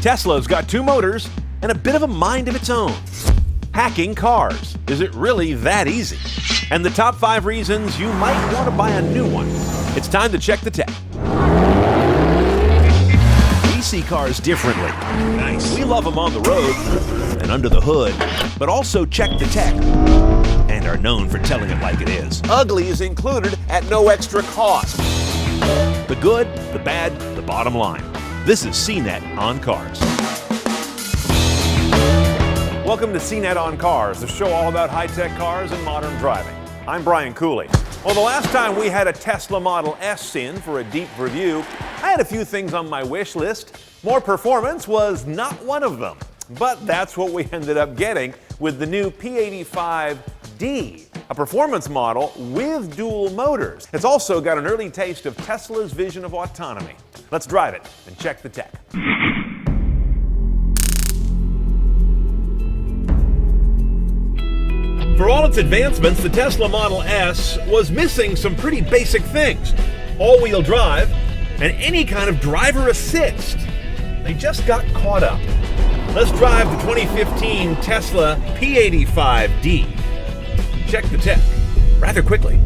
Tesla's got two motors and a bit of a mind of its own. Hacking cars. Is it really that easy? And the top 5 reasons you might want to buy a new one. It's time to check the tech. We see cars differently. Nice. We love them on the road and under the hood, but also check the tech and are known for telling it like it is. Ugly is included at no extra cost. The good, the bad, the bottom line. This is CNET on Cars. Welcome to CNET on Cars, the show all about high-tech cars and modern driving. I'm Brian Cooley. Well, the last time we had a Tesla Model S in for a deep review, I had a few things on my wish list. More performance was not one of them. But that's what we ended up getting with the new P85D, a performance model with dual motors. It's also got an early taste of Tesla's vision of autonomy. Let's drive it and check the tech. For all its advancements, the Tesla Model S was missing some pretty basic things. All-wheel drive and any kind of driver assist. They just got caught up. Let's drive the 2015 Tesla P85D. Check the tech rather quickly.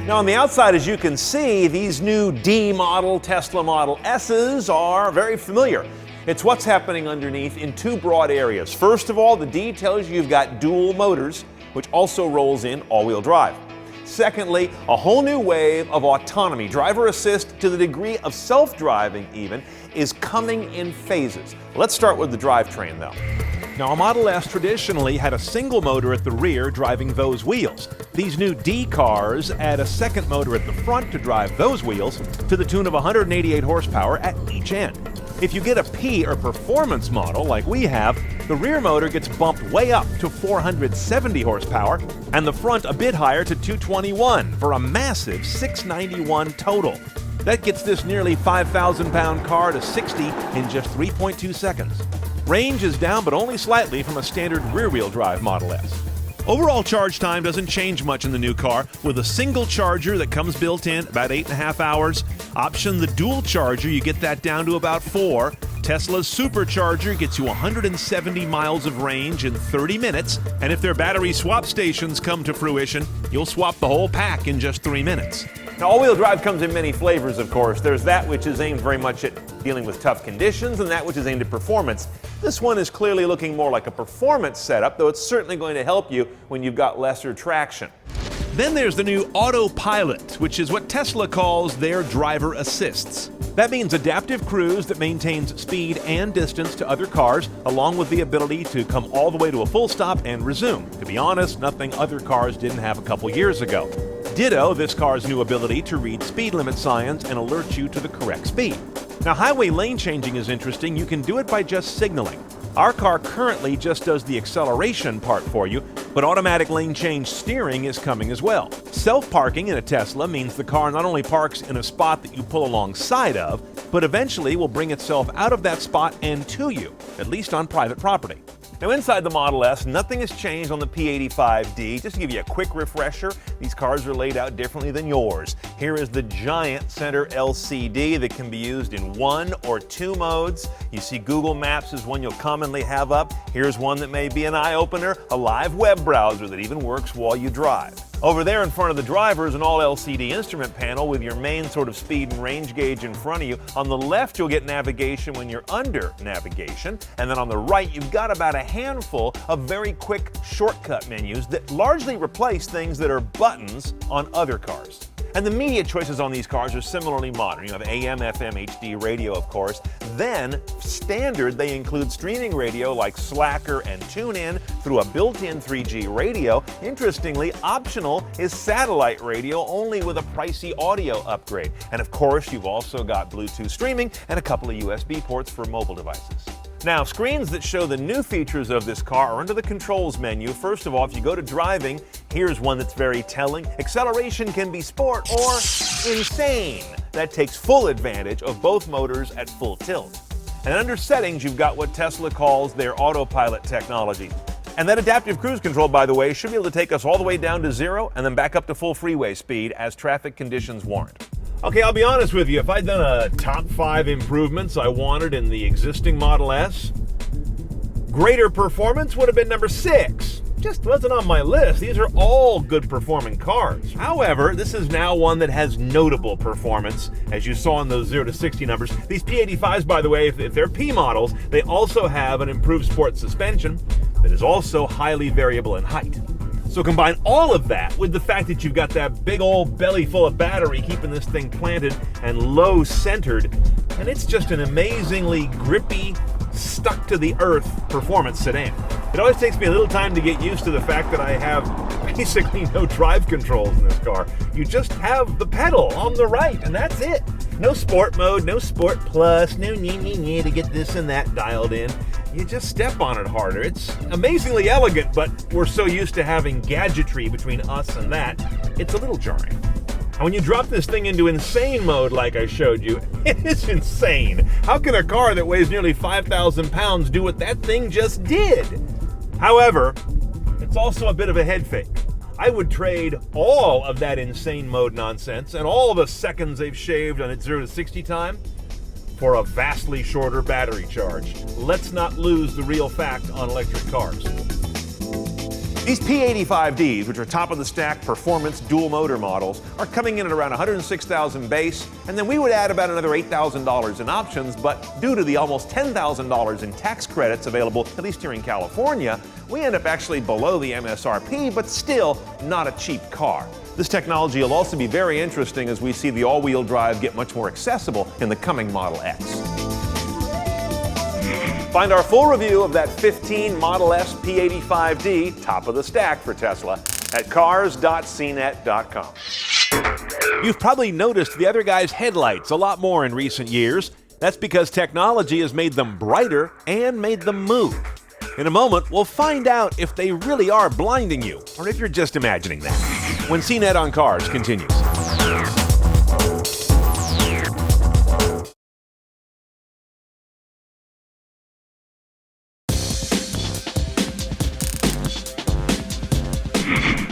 Now on the outside, as you can see, these new D model Tesla Model S's are very familiar. It's what's happening underneath in two broad areas. First of all, the D tells you you've got dual motors, which also rolls in all-wheel drive. Secondly, a whole new wave of autonomy, driver assist to the degree of self-driving even, is coming in phases. Let's start with the drivetrain though. Now, a Model S traditionally had a single motor at the rear driving those wheels. These new D cars add a second motor at the front to drive those wheels to the tune of 188 horsepower at each end. If you get a P or performance model like we have, the rear motor gets bumped way up to 470 horsepower and the front a bit higher to 221 for a massive 691 total. That gets this nearly 5,000-pound car to 60 in just 3.2 seconds. Range is down, but only slightly from a standard rear-wheel drive Model S. Overall charge time doesn't change much in the new car, with a single charger that comes built in, about 8.5 hours. Option the dual charger, you get that down to about 4. Tesla's supercharger gets you 170 miles of range in 30 minutes, and if their battery swap stations come to fruition, you'll swap the whole pack in just 3 minutes. Now, all-wheel drive comes in many flavors, of course. There's that which is aimed very much at dealing with tough conditions and that which is aimed at performance. This one is clearly looking more like a performance setup, though it's certainly going to help you when you've got lesser traction. Then there's the new autopilot, which is what Tesla calls their driver assists. That means adaptive cruise that maintains speed and distance to other cars, along with the ability to come all the way to a full stop and resume. To be honest, nothing other cars didn't have a couple years ago. Ditto this car's new ability to read speed limit signs and alert you to the correct speed. Now, highway lane changing is interesting. You can do it by just signaling. Our car currently just does the acceleration part for you, but automatic lane change steering is coming as well. Self-parking in a Tesla means the car not only parks in a spot that you pull alongside of, but eventually will bring itself out of that spot and to you, at least on private property. Now inside the Model S, nothing has changed on the P85D. Just to give you a quick refresher, these cars are laid out differently than yours. Here is the giant center LCD that can be used in 1 or 2 modes. You see Google Maps is one you'll commonly have up. Here's one that may be an eye-opener, a live web browser that even works while you drive. Over there in front of the driver is an all-LCD instrument panel with your main sort of speed and range gauge in front of you. On the left, you'll get navigation when you're under navigation. And then on the right, you've got about a handful of very quick shortcut menus that largely replace things that are buttons on other cars. And the media choices on these cars are similarly modern. You have AM, FM, HD radio, of course. Then, standard, they include streaming radio like Slacker and TuneIn through a built-in 3G radio. Interestingly, optional is satellite radio, only with a pricey audio upgrade. And of course, you've also got Bluetooth streaming and a couple of USB ports for mobile devices. Now, screens that show the new features of this car are under the controls menu. First of all, if you go to driving, here's one that's very telling. Acceleration can be sport or insane. That takes full advantage of both motors at full tilt. And under settings, you've got what Tesla calls their autopilot technology. And that adaptive cruise control, by the way, should be able to take us all the way down to 0 and then back up to full freeway speed as traffic conditions warrant. Okay, I'll be honest with you. If I'd done a top 5 improvements I wanted in the existing Model S, greater performance would have been number 6. Just wasn't on my list. These are all good performing cars. However, this is now one that has notable performance, as you saw in those 0 to 60 numbers. These P85s, by the way, if they're P models, they also have an improved sport suspension that is also highly variable in height. So combine all of that with the fact that you've got that big old belly full of battery keeping this thing planted and low centered, and it's just an amazingly grippy, stuck to the earth performance sedan. It always takes me a little time to get used to the fact that I have basically no drive controls in this car. You just have the pedal on the right, and that's it. No sport mode, no sport plus, no to get this and that dialed in. You just step on it harder. It's amazingly elegant, but we're so used to having gadgetry between us and that, it's a little jarring. And when you drop this thing into insane mode like I showed you, it is insane. How can a car that weighs nearly 5,000 pounds do what that thing just did? However, it's also a bit of a head fake. I would trade all of that insane mode nonsense and all the seconds they've shaved on its 0 to 60 time for a vastly shorter battery charge. Let's not lose the real fact on electric cars. These P85Ds, which are top-of-the-stack performance dual-motor models, are coming in at around $106,000 base, and then we would add about another $8,000 in options, but due to the almost $10,000 in tax credits available, at least here in California, we end up actually below the MSRP, but still not a cheap car. This technology will also be very interesting as we see the all-wheel drive get much more accessible in the coming Model X. Find our full review of that 15 Model S P85D, top of the stack for Tesla, at cars.cnet.com. You've probably noticed the other guy's headlights a lot more in recent years. That's because technology has made them brighter and made them move. In a moment, we'll find out if they really are blinding you, or if you're just imagining that, when CNET on Cars continues.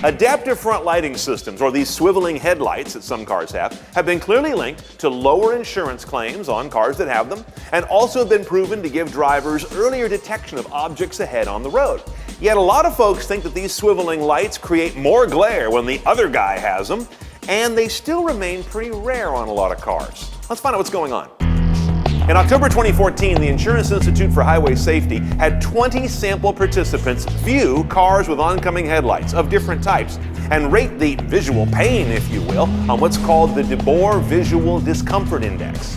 Adaptive front lighting systems, or these swiveling headlights that some cars have been clearly linked to lower insurance claims on cars that have them, and also been proven to give drivers earlier detection of objects ahead on the road. Yet a lot of folks think that these swiveling lights create more glare when the other guy has them, and they still remain pretty rare on a lot of cars. Let's find out what's going on. In October 2014, the Insurance Institute for Highway Safety had 20 sample participants view cars with oncoming headlights of different types and rate the visual pain, if you will, on what's called the De Boer Visual Discomfort Index.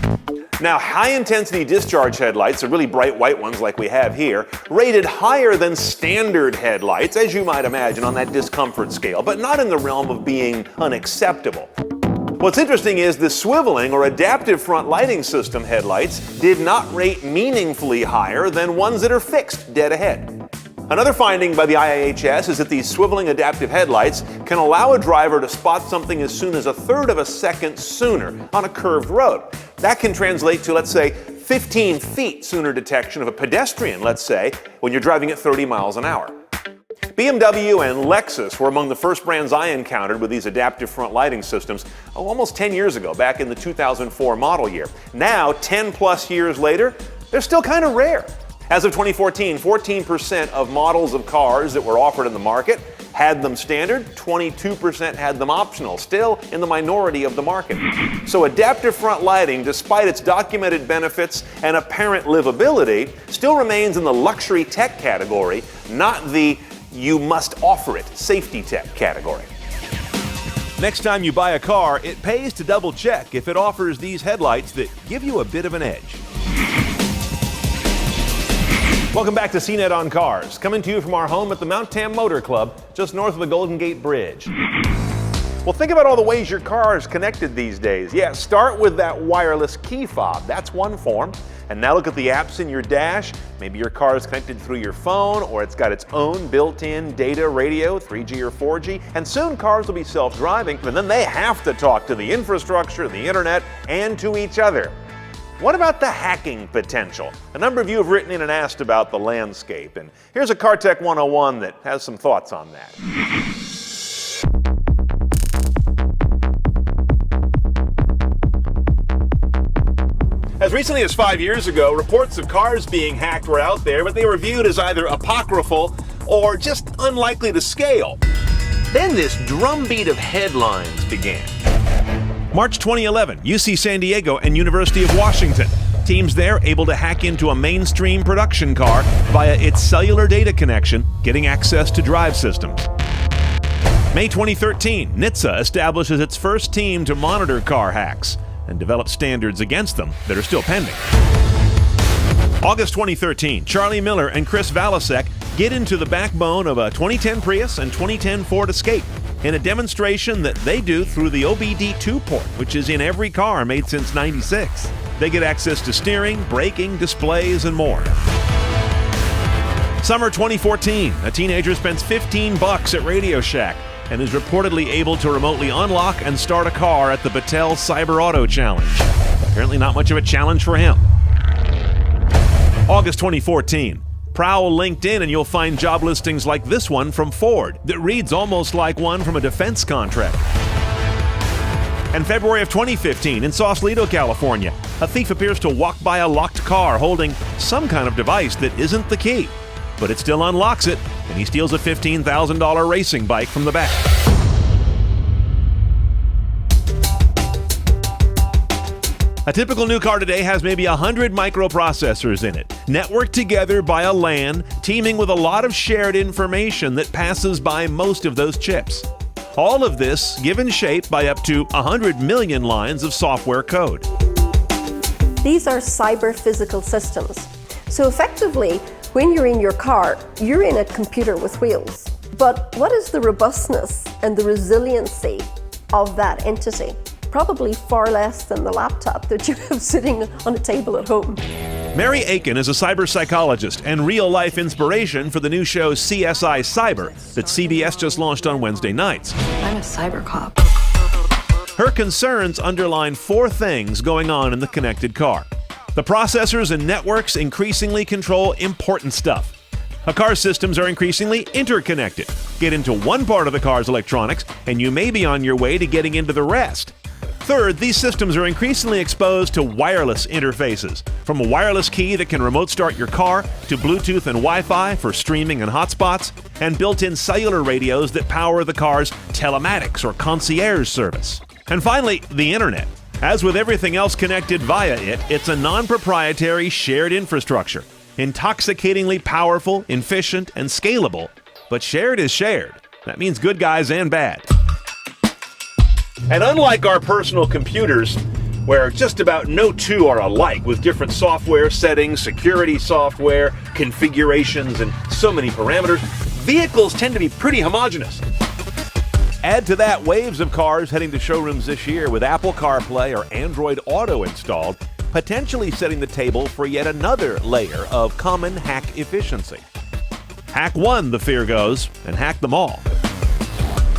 Now, high-intensity discharge headlights, the really bright white ones like we have here, rated higher than standard headlights, as you might imagine, on that discomfort scale, but not in the realm of being unacceptable. What's interesting is the swiveling or adaptive front lighting system headlights did not rate meaningfully higher than ones that are fixed dead ahead. Another finding by the IIHS is that these swiveling adaptive headlights can allow a driver to spot something as soon as a third of a second sooner on a curved road. That can translate to, let's say, 15 feet sooner detection of a pedestrian, let's say, when you're driving at 30 miles an hour. BMW and Lexus were among the first brands I encountered with these adaptive front lighting systems almost 10 years ago, back in the 2004 model year. Now, 10 plus years later, they're still kind of rare. As of 2014, 14% of models of cars that were offered in the market had them standard, 22% had them optional, still in the minority of the market. So adaptive front lighting, despite its documented benefits and apparent livability, still remains in the luxury tech category, not the you must offer it safety tech category. Next time you buy a car, it pays to double check if it offers these headlights that give you a bit of an edge. Welcome back to CNET on Cars, coming to you from our home at the Mount Tam Motor Club, just north of the Golden Gate Bridge. Well, think about all the ways your car is connected these days. Yeah, start with that wireless key fob. That's one form. And now look at the apps in your dash. Maybe your car is connected through your phone, or it's got its own built-in data radio, 3G or 4G, and soon cars will be self-driving, and then they have to talk to the infrastructure, the internet, and to each other. What about the hacking potential? A number of you have written in and asked about the landscape, and here's a Car Tech 101 that has some thoughts on that. As recently as 5 years ago, reports of cars being hacked were out there, but they were viewed as either apocryphal or just unlikely to scale. Then this drumbeat of headlines began. March 2011, UC San Diego and University of Washington. Teams there able to hack into a mainstream production car via its cellular data connection, getting access to drive systems. May 2013, NHTSA establishes its first team to monitor car hacks and develop standards against them that are still pending. August 2013, Charlie Miller and Chris Valasek get into the backbone of a 2010 Prius and 2010 Ford Escape in a demonstration that they do through the OBD2 port, which is in every car made since '96. They get access to steering, braking, displays, and more. Summer 2014, a teenager spends $15 at Radio Shack and is reportedly able to remotely unlock and start a car at the Battelle Cyber Auto Challenge. Apparently not much of a challenge for him. August 2014. Prowl LinkedIn and you'll find job listings like this one from Ford that reads almost like one from a defense contract. And February of 2015, in Sausalito, California, a thief appears to walk by a locked car holding some kind of device that isn't the key. But it still unlocks it, and he steals a $15,000 racing bike from the back. A typical new car today has maybe 100 microprocessors in it, networked together by a LAN, teaming with a lot of shared information that passes by most of those chips. All of this given shape by up to 100 million lines of software code. These are cyber-physical systems. So effectively, when you're in your car, you're in a computer with wheels. But what is the robustness and the resiliency of that entity? Probably far less than the laptop that you have sitting on a table at home. Mary Aiken is a cyber psychologist and real-life inspiration for the new show CSI Cyber that CBS just launched on Wednesday nights. I'm a cyber cop. Her concerns underline 4 things going on in the connected car. The processors and networks increasingly control important stuff. A car's systems are increasingly interconnected. Get into one part of the car's electronics, and you may be on your way to getting into the rest. Third, these systems are increasingly exposed to wireless interfaces, from a wireless key that can remote start your car to Bluetooth and Wi-Fi for streaming and hotspots, and built-in cellular radios that power the car's telematics or concierge service. And finally, the internet. As with everything else connected via it, it's a non-proprietary shared infrastructure. Intoxicatingly powerful, efficient, and scalable. But shared is shared. That means good guys and bad. And unlike our personal computers, where just about no two are alike with different software settings, security software, configurations, and so many parameters, vehicles tend to be pretty homogeneous. Add to that waves of cars heading to showrooms this year with Apple CarPlay or Android Auto installed, potentially setting the table for yet another layer of common hack efficiency. Hack one, the fear goes, and hack them all.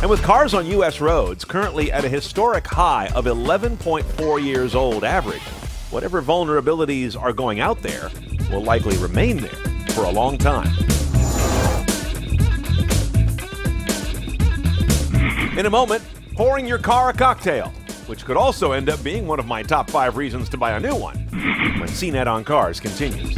And with cars on U.S. roads currently at a historic high of 11.4 years old average, whatever vulnerabilities are going out there will likely remain there for a long time. In a moment, pouring your car a cocktail, which could also end up being one of my top 5 reasons to buy a new one, when CNET on Cars continues.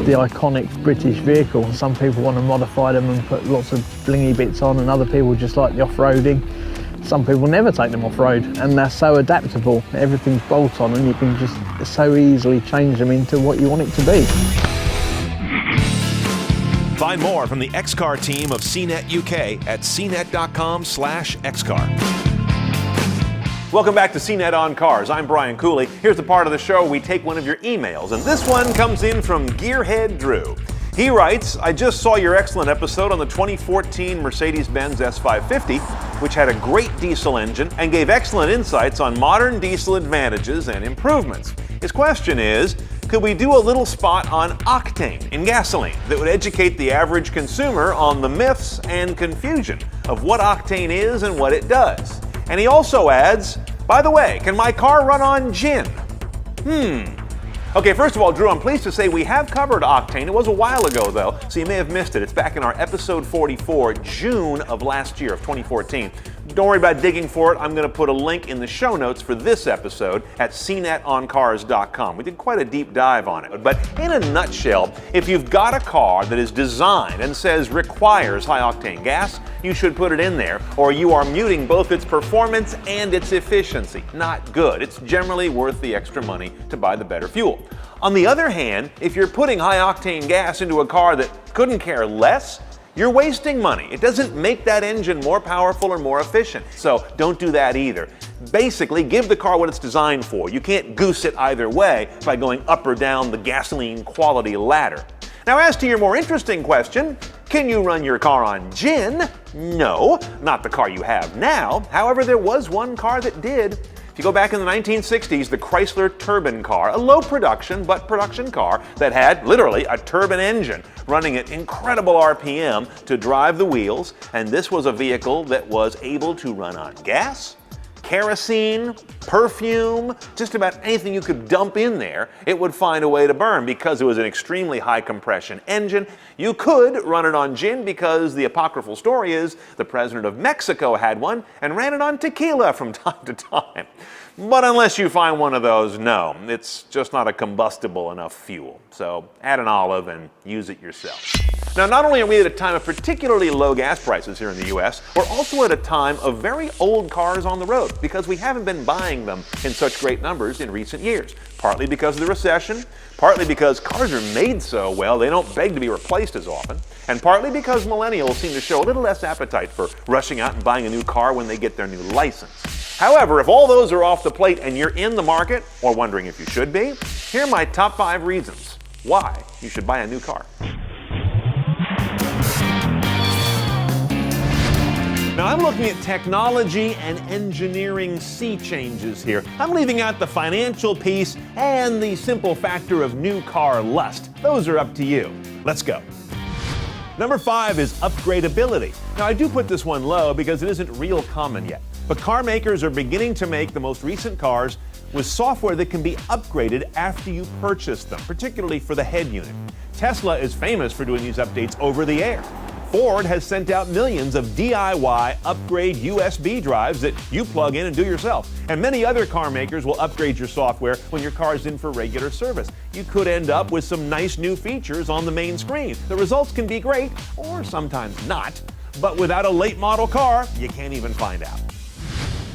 The iconic British vehicle. Some people want to modify them and put lots of blingy bits on, and other people just like the off-roading. Some people never take them off-road, and they're so adaptable. Everything's bolt-on, and you can just so easily change them into what you want it to be. Find more from the X-Car team of CNET UK at cnet.com/xcar. Welcome back to CNET on Cars. I'm Brian Cooley. Here's the part of the show where we take one of your emails, and this one comes in from Gearhead Drew. He writes, I just saw your excellent episode on the 2014 Mercedes-Benz S550, which had a great diesel engine and gave excellent insights on modern diesel advantages and improvements. His question is, could we do a little spot on octane in gasoline that would educate the average consumer on the myths and confusion of what octane is and what it does? And he also adds, by the way, can my car run on gin? Okay, first of all, Drew, I'm pleased to say we have covered octane. It was a while ago, though, so you may have missed it. It's back in our episode 44, June of last year, of 2014. Don't worry about digging for it. I'm going to put a link in the show notes for this episode at cnetoncars.com. We did quite a deep dive on it. But in a nutshell, if you've got a car that is designed and says requires high-octane gas, you should put it in there, or you are muting both its performance and its efficiency. Not good. It's generally worth the extra money to buy the better fuel. On the other hand, if you're putting high-octane gas into a car that couldn't care less, you're wasting money. It doesn't make that engine more powerful or more efficient. So don't do that either. Basically, give the car what it's designed for. You can't goose it either way by going up or down the gasoline quality ladder. Now, as to your more interesting question, can you run your car on gin? No, not the car you have now. However, there was one car that did. If you go back in the 1960s, the Chrysler Turbine car, a low production but production car that had literally a turbine engine running at incredible RPM to drive the wheels, and this was a vehicle that was able to run on gas, kerosene, perfume, just about anything you could dump in there, it would find a way to burn because it was an extremely high compression engine. You could run it on gin because the apocryphal story is the president of Mexico had one and ran it on tequila from time to time. But unless you find one of those, no, it's just not a combustible enough fuel. So add an olive and use it yourself. Now, not only are we at a time of particularly low gas prices here in the US, we're also at a time of very old cars on the road because we haven't been buying them in such great numbers in recent years. Partly because of the recession, partly because cars are made so well they don't beg to be replaced as often, and partly because millennials seem to show a little less appetite for rushing out and buying a new car when they get their new license. However, if all those are off the plate and you're in the market, or wondering if you should be, here are my top 5 reasons why you should buy a new car. Now, I'm looking at technology and engineering sea changes here. I'm leaving out the financial piece and the simple factor of new car lust. Those are up to you. Let's go. Number 5 is upgradability. Now, I do put this one low because it isn't real common yet. But car makers are beginning to make the most recent cars with software that can be upgraded after you purchase them, particularly for the head unit. Tesla is famous for doing these updates over the air. Ford has sent out millions of DIY upgrade USB drives that you plug in and do yourself. And many other car makers will upgrade your software when your car's in for regular service. You could end up with some nice new features on the main screen. The results can be great, or sometimes not. But without a late model car, you can't even find out.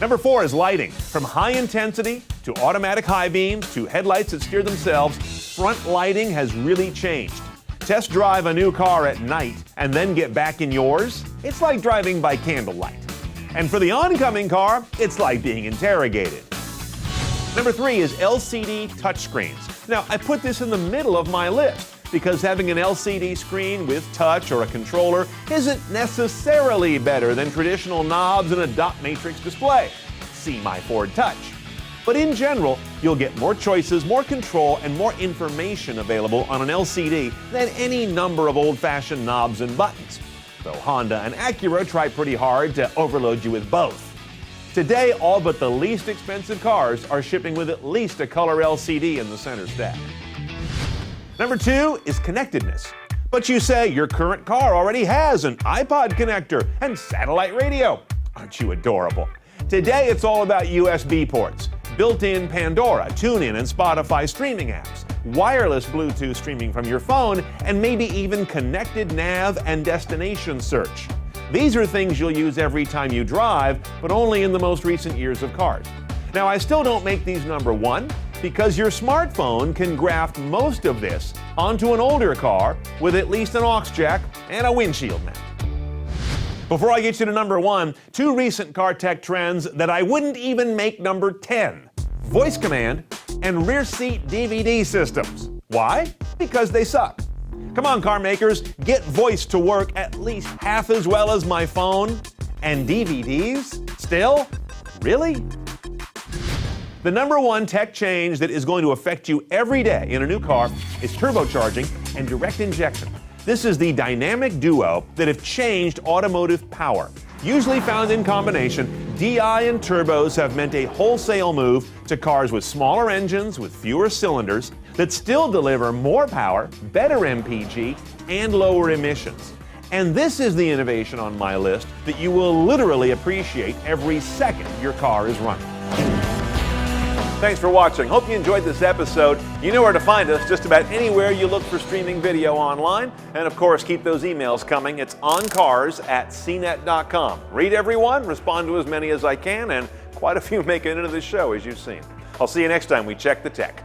Number 4 is lighting. From high intensity to automatic high beams to headlights that steer themselves, front lighting has really changed. Test drive a new car at night and then get back in yours. It's like driving by candlelight. And for the oncoming car, it's like being interrogated. Number 3 is LCD touchscreens. Now, I put this in the middle of my list because having an LCD screen with touch or a controller isn't necessarily better than traditional knobs and a dot matrix display. See my Ford Touch. But in general, you'll get more choices, more control, and more information available on an LCD than any number of old-fashioned knobs and buttons. Though Honda and Acura try pretty hard to overload you with both. Today, all but the least expensive cars are shipping with at least a color LCD in the center stack. Number 2 is connectedness. But you say your current car already has an iPod connector and satellite radio. Aren't you adorable? Today, it's all about USB ports, built-in Pandora, TuneIn, and Spotify streaming apps, wireless Bluetooth streaming from your phone, and maybe even connected nav and destination search. These are things you'll use every time you drive, but only in the most recent years of cars. Now, I still don't make these number 1 because your smartphone can graft most of this onto an older car with at least an aux jack and a windshield mount. Before I get you to number 1, 2 recent car tech trends that I wouldn't even make number 10. Voice command and rear seat DVD systems. Why? Because they suck. Come on, car makers, get voice to work at least half as well as my phone. And DVDs? Still? Really? The number 1 tech change that is going to affect you every day in a new car is turbocharging and direct injection. This is the dynamic duo that have changed automotive power. Usually found in combination, DI and turbos have meant a wholesale move to cars with smaller engines with fewer cylinders. that still deliver more power, better MPG, and lower emissions. And this is the innovation on my list that you will literally appreciate every second your car is running. Thanks for watching. Hope you enjoyed this episode. You know where to find us, just about anywhere you look for streaming video online. And of course, keep those emails coming. It's oncars@cnet.com. Read every one, respond to as many as I can, and quite a few make it into the show, as you've seen. I'll see you next time we check the tech.